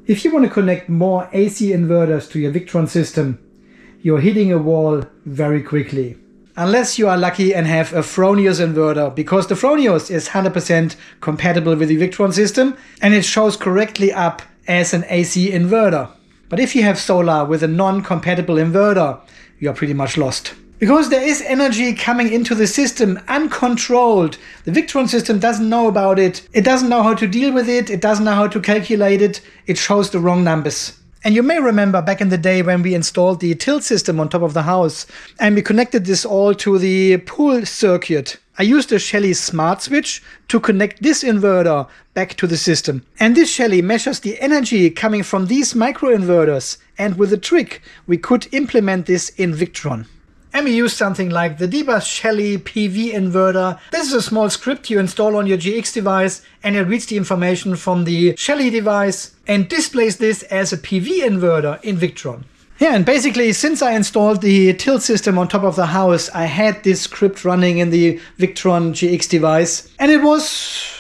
If you want to connect more AC inverters to your Victron system, you're hitting a wall very quickly. Unless you are lucky and have a Fronius inverter, because the Fronius is 100% compatible with the Victron system and it shows correctly up as an AC inverter. But if you have solar with a non-compatible inverter, you are pretty much lost. Because there is energy coming into the system uncontrolled. The Victron system doesn't know about it. It doesn't know how to deal with it. It doesn't know how to calculate it. It shows the wrong numbers. And you may remember back in the day when we installed the tilt system on top of the house and we connected this all to the pool circuit. I used a Shelly Smart Switch to connect this inverter back to the system. And this Shelly measures the energy coming from these microinverters. And with a trick, we could implement this in Victron. And we use something like the dbus Shelly PV inverter. This is a small script you install on your GX device and it reads the information from the Shelly device and displays this as a PV inverter in Victron. Yeah, and basically since I installed the tilt system on top of the house, I had this script running in the Victron GX device and it was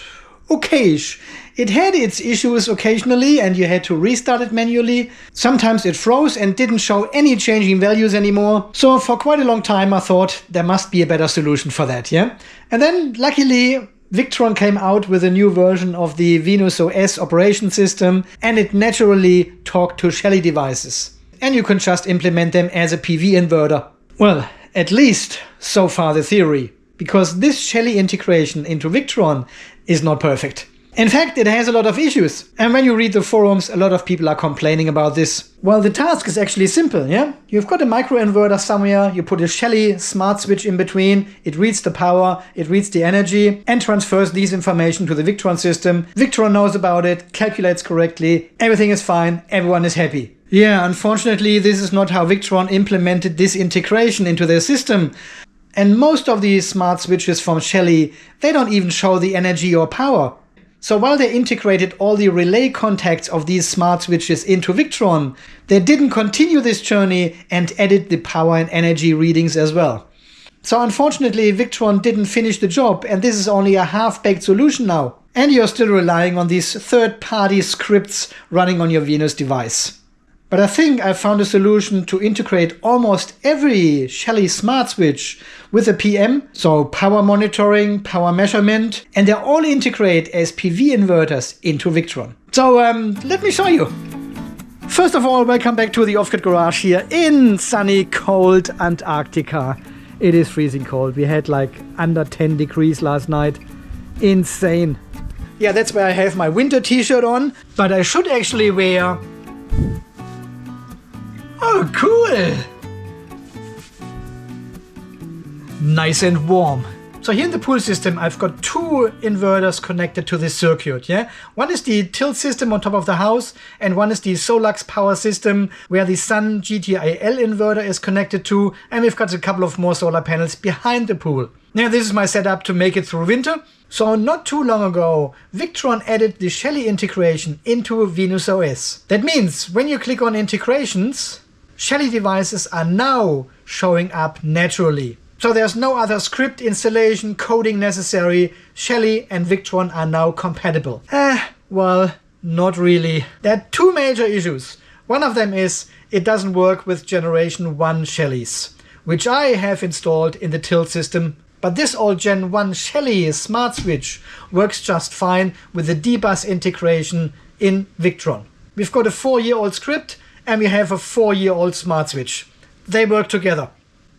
okayish. It had its issues occasionally and you had to restart it manually. Sometimes it froze and didn't show any changing values anymore. So for quite a long time I thought there must be a better solution for that, yeah? And then luckily Victron came out with a new version of the Venus OS operation system and it naturally talked to Shelly devices. And you can just implement them as a PV inverter. Well, at least so far the theory. Because this Shelly integration into Victron is not perfect. In fact, it has a lot of issues. And when you read the forums, a lot of people are complaining about this. Well, the task is actually simple, yeah? You've got a microinverter somewhere, you put a Shelly Smart Switch in between, it reads the power, it reads the energy, and transfers these information to the Victron system. Victron knows about it, calculates correctly, everything is fine, everyone is happy. Yeah, unfortunately, this is not how Victron implemented this integration into their system. And most of these smart switches from Shelly, they don't even show the energy or power. So while they integrated all the relay contacts of these smart switches into Victron, they didn't continue this journey and added the power and energy readings as well. So unfortunately, Victron didn't finish the job and this is only a half-baked solution now. And you're still relying on these third-party scripts running on your Venus device. But I think I found a solution to integrate almost every Shelly Smart Switch with a PM, so power monitoring, power measurement, and they all integrate as PV inverters into Victron. So let me show you. First of all, welcome back to the off-grid garage here in sunny, cold Antarctica. It is freezing cold. We had like under 10 degrees last night. Insane. Yeah, that's why I have my winter t-shirt on, but I should actually wear... Oh, cool! Nice and warm. So here in the pool system, I've got two inverters connected to this circuit, yeah? One is the tilt system on top of the house, and one is the Solux power system, where the Sun GTIL inverter is connected to, and we've got a couple of more solar panels behind the pool. Now, this is my setup to make it through winter. So not too long ago, Victron added the Shelly integration into Venus OS. That means when you click on integrations, Shelly devices are now showing up naturally. So there's no other script installation, coding necessary. Shelly and Victron are now compatible. Well, not really. There are two major issues. One of them is it doesn't work with generation 1 Shellys, which I have installed in the tilt system. But this old Gen 1 Shelly Smart Switch works just fine with the dbus integration in Victron. We've got a 4-year-old script and we have a 4-year-old smart switch. They work together.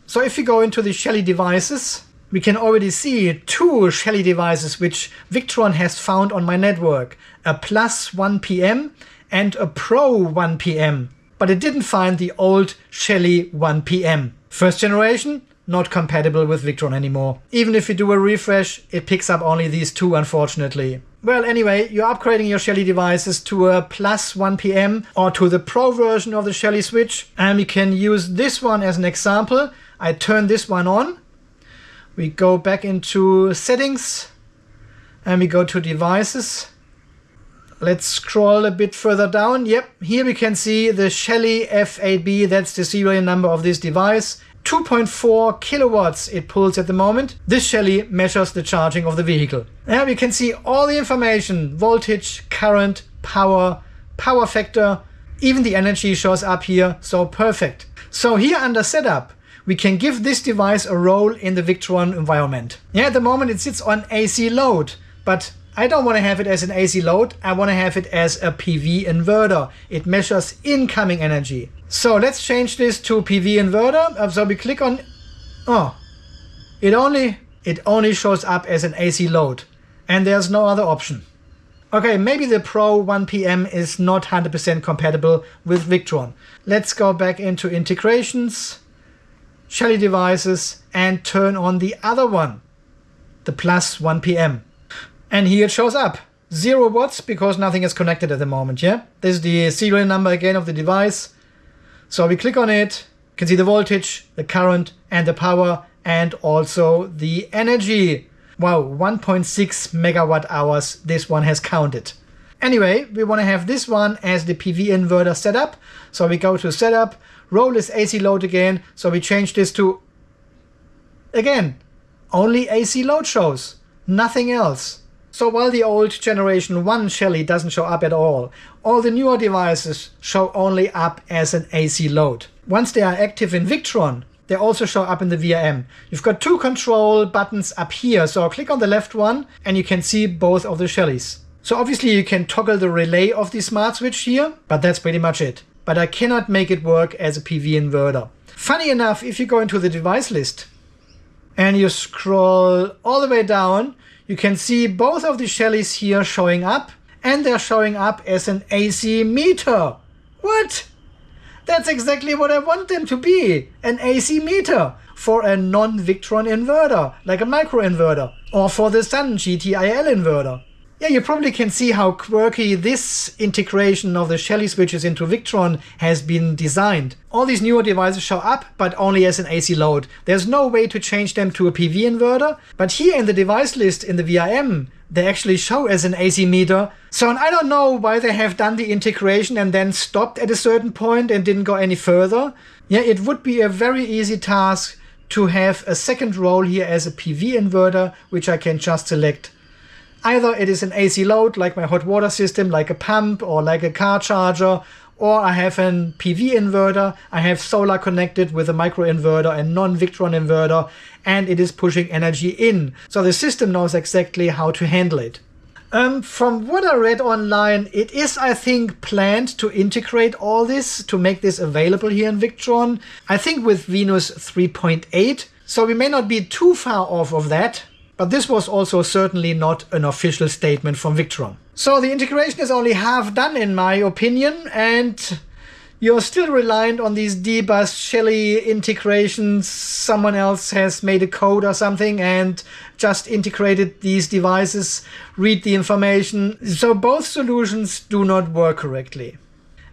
So if we go into the Shelly devices, we can already see two Shelly devices which Victron has found on my network. A Plus 1 PM and a Pro 1 PM. But it didn't find the old Shelly 1 PM. First generation, not compatible with Victron anymore. Even if you do a refresh, it picks up only these two, unfortunately. Well, anyway, you're upgrading your Shelly devices to a Plus 1 PM or to the Pro version of the Shelly switch. And we can use this one as an example. I turn this one on. We go back into settings and we go to devices. Let's scroll a bit further down. Yep, here we can see the Shelly F8B. That's the serial number of this device. 2.4 kilowatts it pulls at the moment. This Shelly measures the charging of the vehicle. Now we can see all the information: voltage, current, power, power factor, even the energy shows up here, so perfect. So here under setup, we can give this device a role in the Victron environment. Yeah, at the moment it sits on AC load, but I don't want to have it as an AC load, I want to have it as a PV inverter. It measures incoming energy. So let's change this to PV inverter. So we click on, it only shows up as an AC load and there's no other option. Okay, maybe the Pro 1PM is not 100% compatible with Victron. Let's go back into integrations, Shelly devices, and turn on the other one, the Plus 1PM. And here it shows up 0 watts because nothing is connected at the moment. Yeah, this is the serial number again of the device. So we click on it, you can see the voltage, the current, and the power, and also the energy. Wow, 1.6 megawatt hours this one has counted. Anyway, we want to have this one as the PV inverter setup. So we go to setup, role is AC load again. So we change this to, again, only AC load shows, nothing else. So while the old generation 1 Shelly doesn't show up at all the newer devices show only up as an AC load. Once they are active in Victron, they also show up in the VRM. You've got 2 control buttons up here, so I'll click on the left one and you can see both of the Shellys. So obviously you can toggle the relay of the smart switch here, but that's pretty much it. But I cannot make it work as a PV inverter. Funny enough, if you go into the device list and you scroll all the way down, you can see both of the Shellys here showing up, and they're showing up as an AC meter. What? That's exactly what I want them to be, an AC meter for a non-Victron inverter, like a microinverter, or for the Sun GTIL inverter. Yeah, you probably can see how quirky this integration of the Shelly switches into Victron has been designed. All these newer devices show up, but only as an AC load. There's no way to change them to a PV inverter, but here in the device list in the VRM, they actually show as an AC meter. So I don't know why they have done the integration and then stopped at a certain point and didn't go any further. Yeah, it would be a very easy task to have a second role here as a PV inverter, which I can just select. Either it is an AC load, like my hot water system, like a pump or like a car charger, or I have an PV inverter, I have solar connected with a microinverter and non-Victron inverter, and it is pushing energy in. So the system knows exactly how to handle it. From what I read online, it is, I think, planned to integrate all this, to make this available here in Victron. I think with Venus 3.8, so we may not be too far off of that. But this was also certainly not an official statement from Victron. So the integration is only half done in my opinion, and you're still reliant on these debus Shelly integrations. Someone else has made a code or something and just integrated these devices, read the information. So both solutions do not work correctly.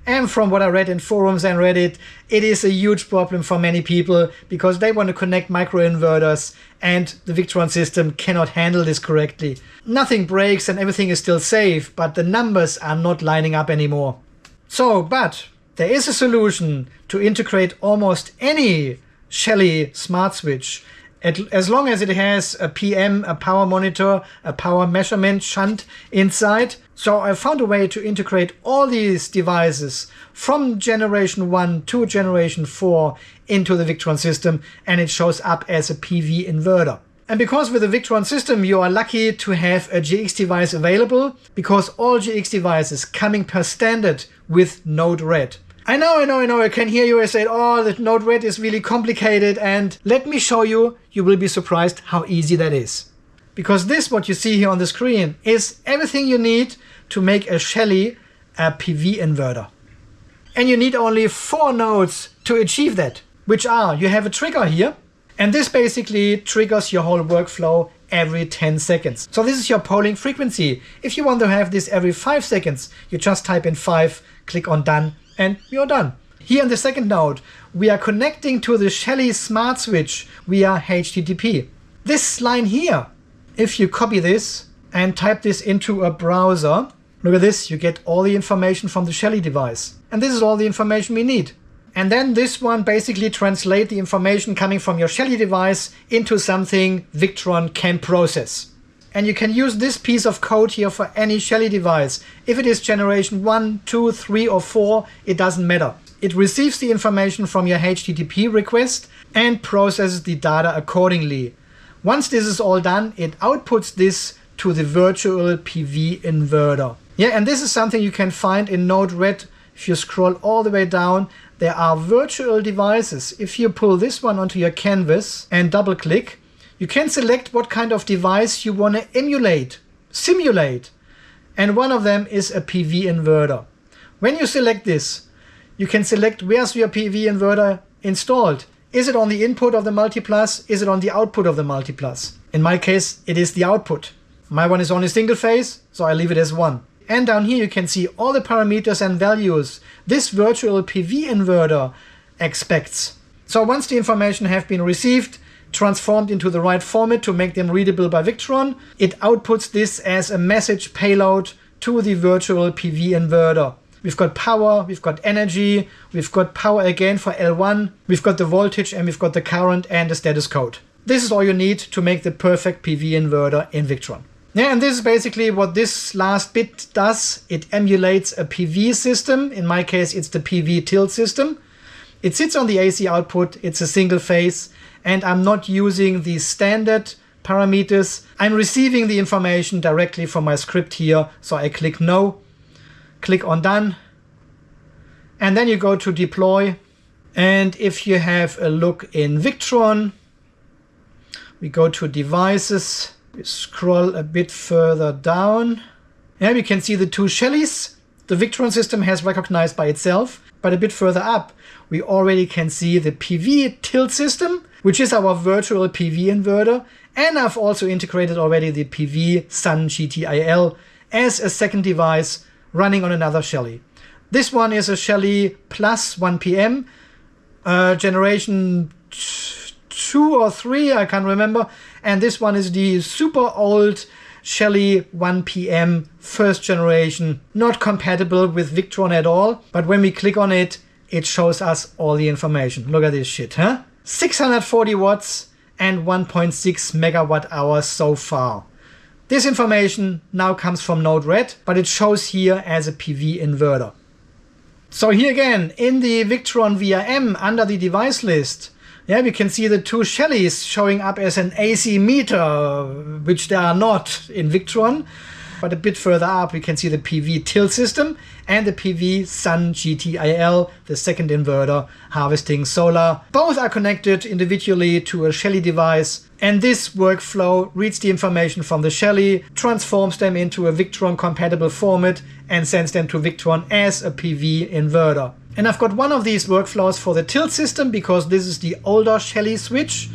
And from what I read in forums and Reddit, it is a huge problem for many people because they want to connect microinverters and the Victron system cannot handle this correctly. Nothing breaks and everything is still safe, but the numbers are not lining up anymore. So, but there is a solution to integrate almost any Shelly smart switch, as long as it has a PM, a power monitor, a power measurement shunt inside. So I found a way to integrate all these devices from generation 1 to generation 4 into the Victron system, and it shows up as a PV inverter. And because with the Victron system you are lucky to have a GX device available, because all GX devices coming per standard with Node-RED. I know, I can hear you say, oh, the Node-RED is really complicated, and let me show you, you will be surprised how easy that is. Because this, what you see here on the screen, is everything you need to make a Shelly a PV inverter. And you need only 4 nodes to achieve that, which are, you have a trigger here, and this basically triggers your whole workflow every 10 seconds. So this is your polling frequency. If you want to have this every 5 seconds, you just type in 5, click on done, and you're done. Here in the second node, we are connecting to the Shelly Smart Switch via HTTP. This line here, if you copy this and type this into a browser, look at this, you get all the information from the Shelly device. And this is all the information we need. And then this one basically translates the information coming from your Shelly device into something Victron can process. And you can use this piece of code here for any Shelly device. If it is generation 1, 2, 3 or 4, it doesn't matter. It receives the information from your HTTP request and processes the data accordingly. Once this is all done, it outputs this to the virtual PV inverter. Yeah, and this is something you can find in Node-RED. If you scroll all the way down, there are virtual devices. If you pull this one onto your canvas and double click, you can select what kind of device you want to emulate, simulate. And one of them is a PV inverter. When you select this, you can select where's your PV inverter installed. Is it on the input of the multiplus? Is it on the output of the multiplus? In my case, it is the output. My one is only single phase, so I leave it as 1. And down here you can see all the parameters and values this virtual PV inverter expects. So once the information have been received, transformed into the right format to make them readable by Victron, it outputs this as a message payload to the virtual PV inverter. We've got power, we've got energy, we've got power again for L1, we've got the voltage, and we've got the current and the status code. This is all you need to make the perfect PV inverter in Victron. Yeah, and this is basically what this last bit does. It emulates a PV system. In my case, it's the PV tilt system. It sits on the AC output, it's a single phase, and I'm not using the standard parameters. I'm receiving the information directly from my script here. So I click no, click on done, and then you go to deploy. And if you have a look in Victron, we go to devices, we scroll a bit further down. Yeah, we can see the 2 Shellys. The Victron system has recognized by itself, but a bit further up, we already can see the PV tilt system, which is our virtual PV inverter. And I've also integrated already the PV Sun GTIL as a second device running on another Shelly. This one is a Shelly Plus 1PM, generation 2 or 3, I can't remember. And this one is the super old Shelly 1PM first generation, not compatible with Victron at all. But when we click on it, it shows us all the information. Look at this shit, huh? 640 watts and 1.6 megawatt hours so far. This information now comes from Node-RED, but it shows here as a PV inverter. So here again, in the Victron VRM under the device list, yeah, we can see the 2 Shellys showing up as an AC meter, which they are not in Victron. But a bit further up, we can see the PV tilt system and the PV Sun GTIL, the second inverter harvesting solar. Both are connected individually to a Shelly device. And this workflow reads the information from the Shelly, transforms them into a Victron compatible format and sends them to Victron as a PV inverter. And I've got one of these workflows for the tilt system because this is the older Shelly switch.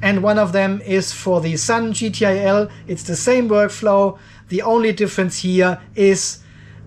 And one of them is for the Sun GTIL. It's the same workflow. The only difference here is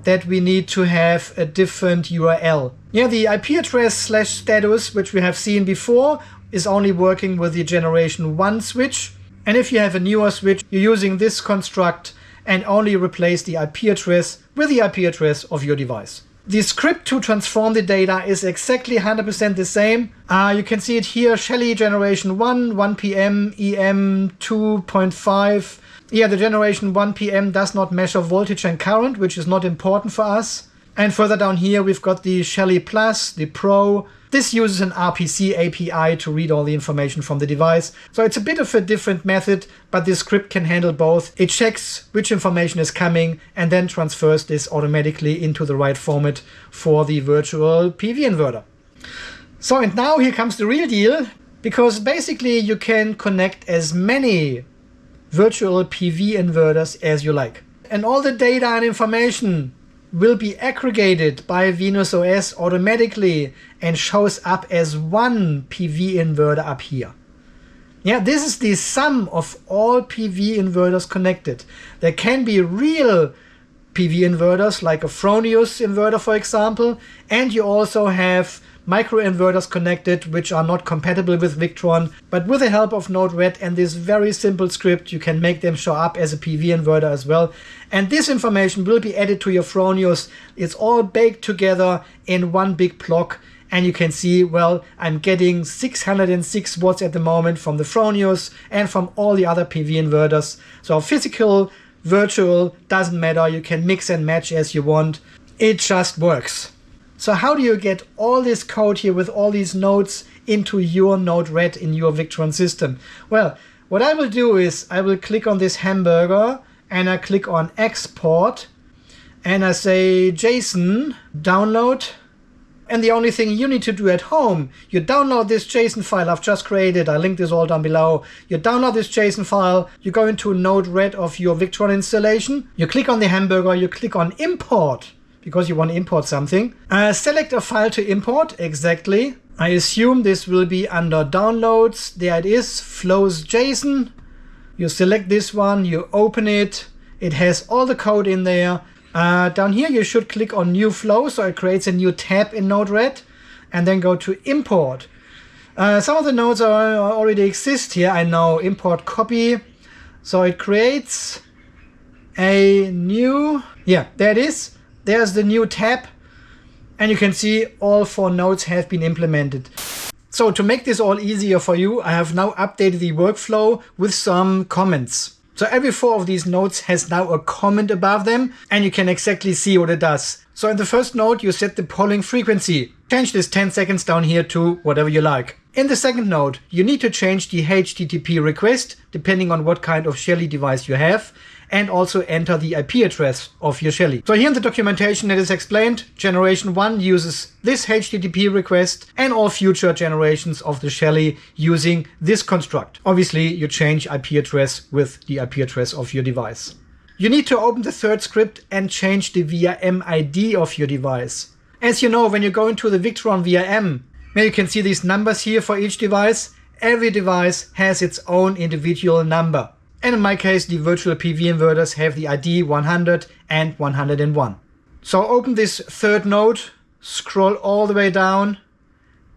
that we need to have a different URL. Yeah, the IP address /status, which we have seen before, is only working with the generation 1 switch. And if you have a newer switch, you're using this construct and only replace the IP address with the IP address of your device. The script to transform the data is exactly 100% the same. You can see it here, Shelly generation 1, 1PM, EM 2.5. Yeah, the generation 1PM does not measure voltage and current, which is not important for us. And further down here, we've got the Shelly Plus, the Pro. This uses an RPC API to read all the information from the device. So it's a bit of a different method, but this script can handle both. It checks which information is coming and then transfers this automatically into the right format for the virtual PV inverter. So, and now here comes the real deal, because basically you can connect as many virtual PV inverters as you like. And all the data and information will be aggregated by Venus OS automatically and shows up as one PV inverter up here. Yeah, this is the sum of all PV inverters connected. There can be real PV inverters like a Fronius inverter, for example, and you also have microinverters connected which are not compatible with Victron, but with the help of Node-RED and this very simple script, you can make them show up as a PV inverter as well. And this information will be added to your Fronius. It's all baked together in one big block, and you can see, well, I'm getting 606 watts at the moment from the Fronius and from all the other PV inverters. So physical, virtual, doesn't matter. You can mix and match as you want. It just works. So how do you get all this code here with all these nodes into your Node-RED in your Victron system? Well, what I will do is I will click on this hamburger and I click on export and I say JSON download. And the only thing you need to do at home, you download this JSON file I've just created. I linked this all down below. You download this JSON file, you go into Node-RED of your Victron installation, you click on the hamburger, you click on import because you want to import something. Select a file to import, exactly. I assume this will be under downloads. There it is, flows JSON. You select this one, you open it. It has all the code in there. Down here you should click on new flow, so it creates a new tab in Node-RED, and then go to import. Some of the nodes already exist here. I know, import copy. So it creates a new, yeah, there it is. There's the new tab, and you can see all 4 nodes have been implemented. So to make this all easier for you, I have now updated the workflow with some comments. So every 4 of these nodes has now a comment above them, and you can exactly see what it does. So in the first node, you set the polling frequency. Change this 10 seconds down here to whatever you like. In the second node, you need to change the HTTP request, depending on what kind of Shelly device you have, and also enter the IP address of your Shelly. So here in the documentation it is explained, generation 1 uses this HTTP request and all future generations of the Shelly using this construct. Obviously you change IP address with the IP address of your device. You need to open the third script and change the VRM ID of your device. As you know, when you go into the Victron VRM, now you can see these numbers here for each device. Every device has its own individual number. And in my case, the virtual PV inverters have the ID 100 and 101. So open this third node, scroll all the way down,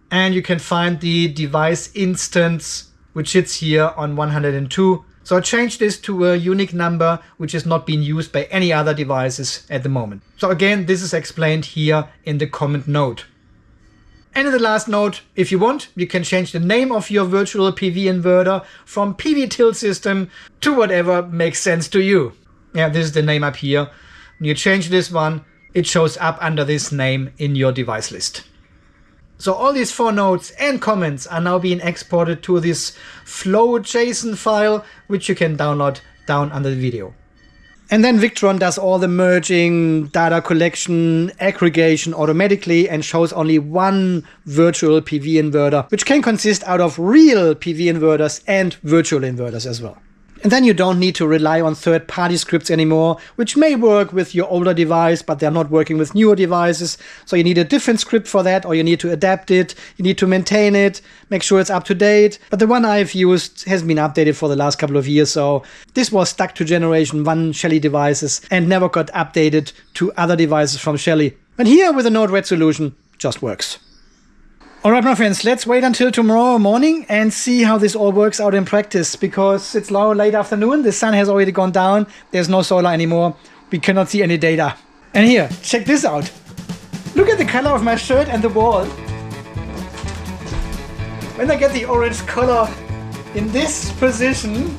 and you can find the device instance, which sits here on 102. So change this to a unique number, which is not being used by any other devices at the moment. So again, this is explained here in the comment node. And in the last node, if you want, you can change the name of your virtual PV inverter from PV Tilt System to whatever makes sense to you. Yeah, this is the name up here. When you change this one, it shows up under this name in your device list. So all these 4 nodes and comments are now being exported to this flow JSON file, which you can download down under the video. And then Victron does all the merging, data collection, aggregation automatically and shows only one virtual PV inverter, which can consist out of real PV inverters and virtual inverters as well. And then you don't need to rely on third-party scripts anymore, which may work with your older device, but they're not working with newer devices. So you need a different script for that, or you need to adapt it, you need to maintain it, make sure it's up to date. But the one I've used has been updated for the last couple of years, so this was stuck to generation 1 Shelly devices and never got updated to other devices from Shelly. But here with the Node-RED solution, just works. Alright my friends, let's wait until tomorrow morning and see how this all works out in practice, because it's now late afternoon, the sun has already gone down, there's no solar anymore, we cannot see any data. And here, check this out. Look at the color of my shirt and the wall. When I get the orange color in this position,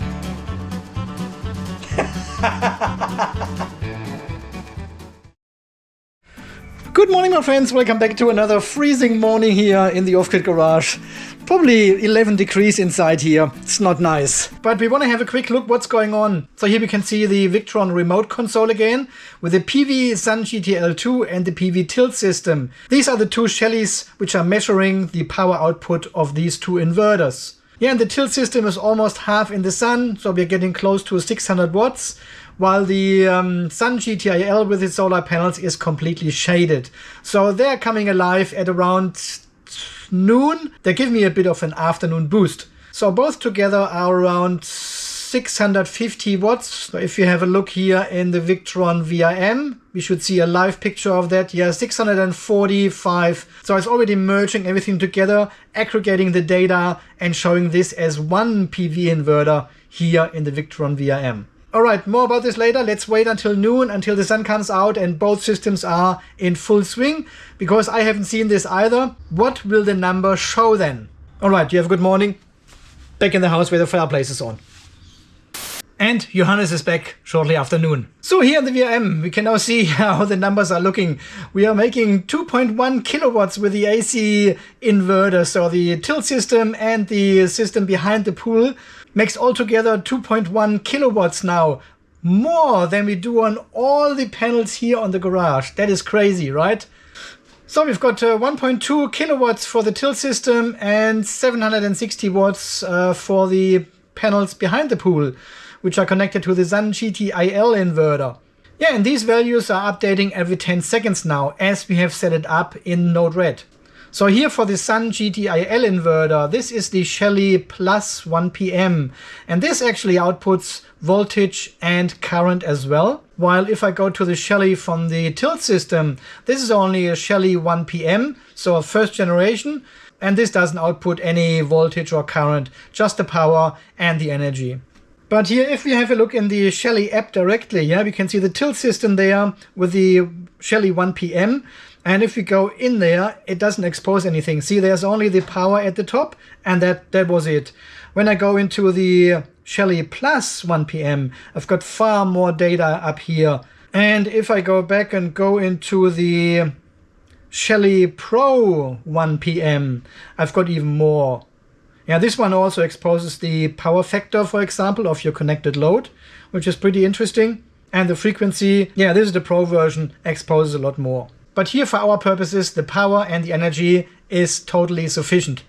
good morning my friends, welcome back to another freezing morning here in the off-grid garage. Probably 11 degrees inside here, it's not nice. But we want to have a quick look what's going on. So here we can see the Victron remote console again with the PV Sun GTL2 and the PV Tilt system. These are the 2 Shellys which are measuring the power output of these 2 inverters. Yeah, and the tilt system is almost half in the sun, so we're getting close to 600 watts. While the Sun GTIL with its solar panels is completely shaded. So they're coming alive at around noon. They give me a bit of an afternoon boost. So both together are around 650 watts. So if you have a look here in the Victron VRM, we should see a live picture of that. Yeah, 645. So it's already merging everything together, aggregating the data and showing this as one PV inverter here in the Victron VRM. Alright, more about this later. Let's wait until noon, until the sun comes out and both systems are in full swing, because I haven't seen this either. What will the number show then? Alright, you have a good morning. Back in the house where the fireplace is on. And Johannes is back shortly after noon. So here in the VM, we can now see how the numbers are looking. We are making 2.1 kilowatts with the AC inverter. So the tilt system and the system behind the pool makes altogether 2.1 kilowatts now. More than we do on all the panels here on the garage. That is crazy, right? So we've got 1.2 kilowatts for the tilt system and 760 watts for the panels behind the pool, which are connected to the Sun GTIL inverter. Yeah, and these values are updating every 10 seconds now, as we have set it up in Node-RED. So here for the Sun GTIL inverter, this is the Shelly Plus 1PM, and this actually outputs voltage and current as well. While if I go to the Shelly from the tilt system, this is only a Shelly 1PM, so a first generation, and this doesn't output any voltage or current, just the power and the energy. But here, if we have a look in the Shelly app directly, yeah, we can see the tilt system there with the Shelly 1PM. And if we go in there, it doesn't expose anything. See, there's only the power at the top, and that was it. When I go into the Shelly Plus 1PM, I've got far more data up here. And if I go back and go into the Shelly Pro 1PM, I've got even more. Yeah, this one also exposes the power factor, for example, of your connected load, which is pretty interesting. And the frequency, yeah, this is the Pro version, exposes a lot more. But here for our purposes, the power and the energy is totally sufficient.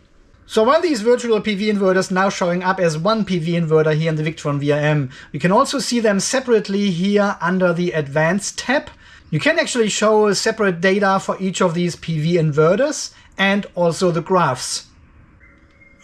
So while these virtual PV inverters now showing up as one PV inverter here in the Victron VM, we can also see them separately here under the Advanced tab. You can actually show separate data for each of these PV inverters and also the graphs.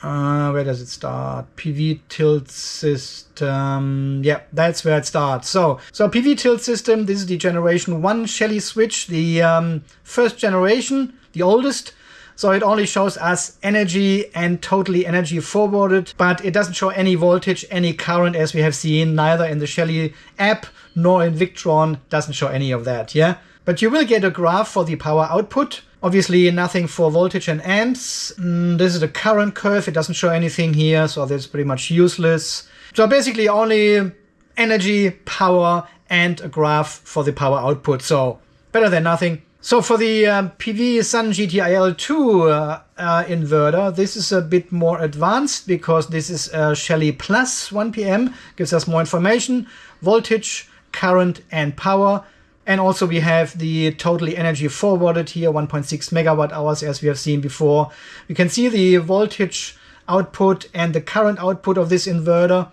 Where does it start? PV tilt system. Yeah, that's where it starts. So PV tilt system, this is the generation 1 Shelly switch, the first generation, the oldest. So it only shows us energy and totally energy forwarded, but it doesn't show any voltage, any current, as we have seen, neither in the Shelly app nor in Victron, doesn't show any of that, yeah? But you will get a graph for the power output. Obviously nothing for voltage and amps. This is the current curve. It doesn't show anything here, so that's pretty much useless. So basically only energy, power, and a graph for the power output. So better than nothing. So for the PV Sun GTIL2 inverter, this is a bit more advanced because this is a Shelly Plus 1PM. Gives us more information, voltage, current, and power. And also we have the totally energy forwarded here, 1.6 megawatt hours, as we have seen before. You can see the voltage output and the current output of this inverter.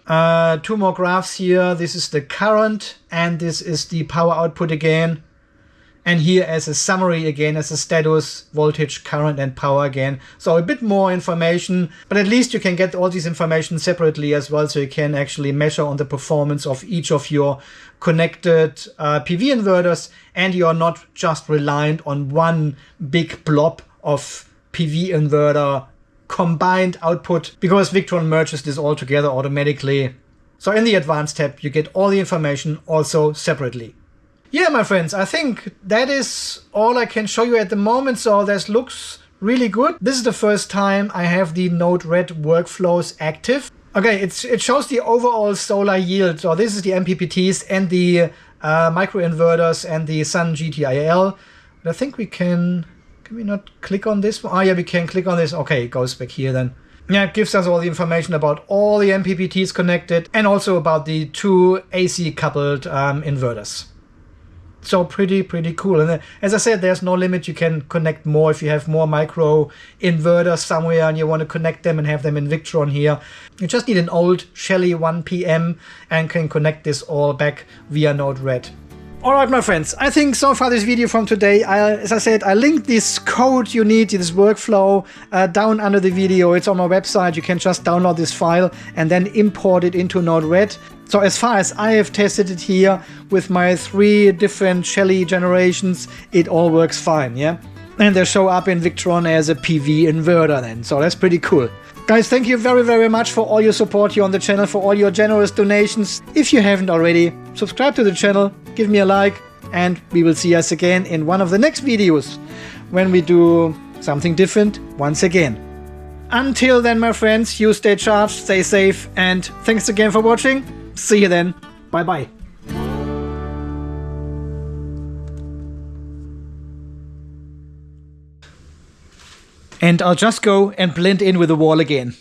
Two more graphs here. This is the current and this is the power output again. And here as a summary again, as a status, voltage, current, and power again. So a bit more information, but at least you can get all these information separately as well, so you can actually measure on the performance of each of your connected PV inverters, and you are not just reliant on one big blob of PV inverter combined output, because Victron merges this all together automatically. So in the Advanced tab, you get all the information also separately. Yeah, my friends, I think that is all I can show you at the moment. So this looks really good. This is the first time I have the Node-RED workflows active. Okay, it shows the overall solar yield. So this is the MPPTs and the microinverters and the Sun GTIL. But I think we can we not click on this one? Oh yeah, we can click on this. Okay, it goes back here then. Yeah, it gives us all the information about all the MPPTs connected and also about the two AC coupled inverters. So pretty cool. And as I said, there's no limit. You can connect more if you have more micro inverters somewhere and you want to connect them and have them in Victron here. You just need an old Shelly 1PM and can connect this all back via Node-RED. Alright, my friends, I think so far this video from today, as I said, I linked this code you need, this workflow, down under the video. It's on my website. You can just download this file and then import it into Node-RED. So as far as I have tested it here with my 3 different Shelly generations, it all works fine, yeah? And they show up in Victron as a PV inverter then, so that's pretty cool. Guys, thank you very, very much for all your support here on the channel, for all your generous donations. If you haven't already, subscribe to the channel, give me a like, and we will see us again in one of the next videos when we do something different once again. Until then, my friends, you stay charged, stay safe, and thanks again for watching. See you then. Bye bye. And I'll just go and blend in with the wall again.